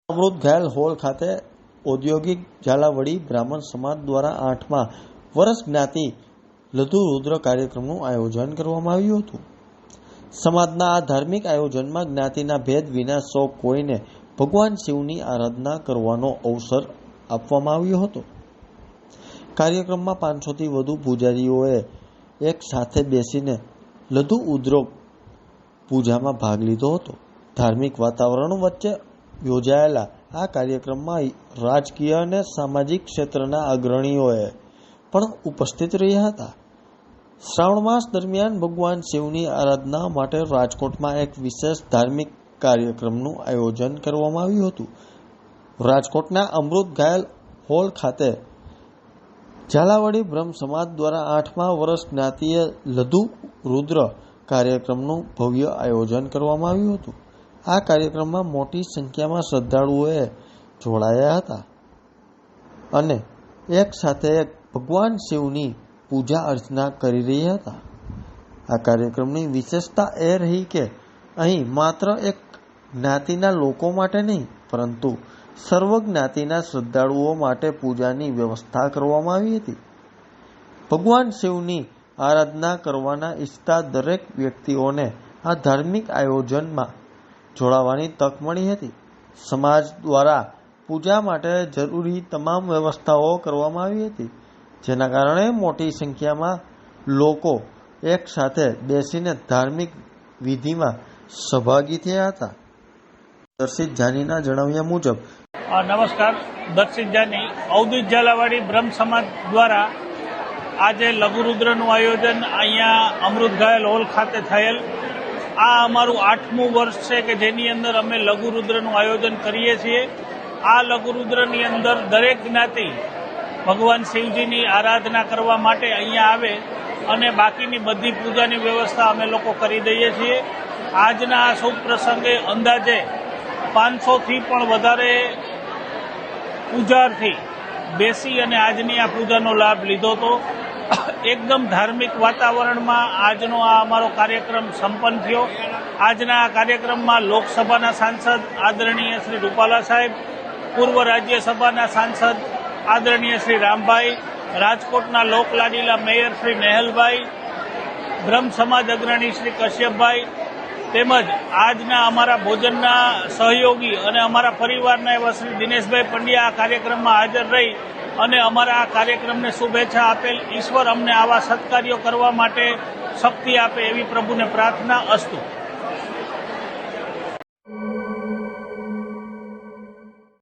અમૃત ઘાયલ હોલ ખાતે ઔદ્યોગિક ઝાલાવાડી બ્રાહ્મણ સમાજ દ્વારા 8મા વર્ષ જ્ઞાતિ લઘુ રુદ્ર કાર્યક્રમનું આયોજન કરવામાં આવ્યું હતું। સમાજના આ ધાર્મિક આયોજનમાં જ્ઞાતિના ભેદ વિના સૌ કોઈને ભગવાન શિવની આરાધના કરવાનો અવસર આપવામાં આવ્યો હતો। કાર્યક્રમમાં 500થી વધુ પૂજારીઓએ એક સાથે બેસીને લઘુ રુદ્ર પૂજામાં ભાગ લીધો હતો। ધાર્મિક વાતાવરણ વચ્ચે યોજાયેલા આ કાર્યક્રમમાં રાજકીય અને સામાજિક ક્ષેત્રના અગ્રણીઓએ પણ ઉપસ્થિત રહ્યા હતા। શ્રાવણ માસ દરમિયાન ભગવાન શિવની આરાધના માટે રાજકોટમાં એક વિશેષ ધાર્મિક કાર્યક્રમનું આયોજન કરવામાં આવ્યું હતું। રાજકોટના અમૃત ઘાયલ હોલ ખાતે ઝાલાવાડી બ્રહ્મ સમાજ દ્વારા 8મા વર્ષ જ્ઞાતિય લઘુ રુદ્ર કાર્યક્રમનું ભવ્ય આયોજન કરવામાં આવ્યું હતું। આ કાર્યક્રમમાં મોટી સંખ્યામાં શ્રદ્ધાળુઓએ જોડાયા હતા અને એક સાથે ભગવાન શિવની પૂજા અર્ચના કરી રહ્યા હતા। આ કાર્યક્રમની વિશેષતા એ રહી કે અહીં માત્ર એક જ્ઞાતિના લોકો માટે નહીં પરંતુ સર્વ જ્ઞાતિના શ્રદ્ધાળુઓ માટે પૂજાની વ્યવસ્થા કરવામાં આવી હતી। ભગવાન શિવની આરાધના કરવાના ઈચ્છતા દરેક વ્યક્તિઓને આ ધાર્મિક આયોજનમાં જોડાવાની તક મળી હતી। સમાજ દ્વારા પૂજા માટે જરૂરી તમામ વ્યવસ્થાઓ કરવામાં આવી હતી, જેના કારણે મોટી સંખ્યામાં લોકો એક સાથે બેસીને ધાર્મિક વિધિમાં સહભાગી થયા હતા। દર્શિત જાનીના જણાવ્યા મુજબ નમસ્કાર, દર્શિત જાની, ઔદ્યોગિક ઝાલાવાડી બ્રહ્મ સમાજ દ્વારા આજે લઘુરુદ્રનું આયોજન અહીંયા અમૃત ઘાયલ હોલ ખાતે થયેલ। આ અમારું 8મું વર્ષ છે કે જેની અંદર અમે લઘુરુદ્રનું આયોજન કરીએ છીએ। આ લઘુરુદ્રની અંદર દરેક જ્ઞાતિ ભગવાન શિવજીની આરાધના કરવા માટે અહીંયા આવે અને બાકીની બધી પૂજાની વ્યવસ્થા અમે લોકો કરી દઈએ છીએ। આજના આ શુભ પ્રસંગે અંદાજે 500થી પણ વધારે પૂજાર્થી બેસી અને આજની આ પૂજાનો લાભ લીધો હતો। એકદમ ધાર્મિક વાતાવરણમાં આજનો આ અમારો કાર્યક્રમ સંપન્ન થયો। આજના આ કાર્યક્રમમાં લોકસભાના સાંસદ આદરણીય શ્રી રૂપાલા સાહેબ, પૂર્વ રાજ્યસભાના સાંસદ આદરણીય શ્રી રામભાઈ, રાજકોટના લોકલાડીલા મેયર શ્રી નેહલભાઈ, બ્રહ્મ સમાજ અગ્રણી શ્રી કશ્યપભાઈ તેમજ આજના અમારા ભોજનના સહયોગી અને અમારા પરિવારના એવા શ્રી દિનેશભાઈ પંડ્યા આ કાર્યક્રમમાં હાજર રહી અને અમારા આ કાર્યક્રમને શુભેચ્છા આપેલ। ઈશ્વર અમને આવા સત્કાર્યો કરવા માટે શક્તિ આપે એવી પ્રભુને પ્રાર્થના અસ્તુ।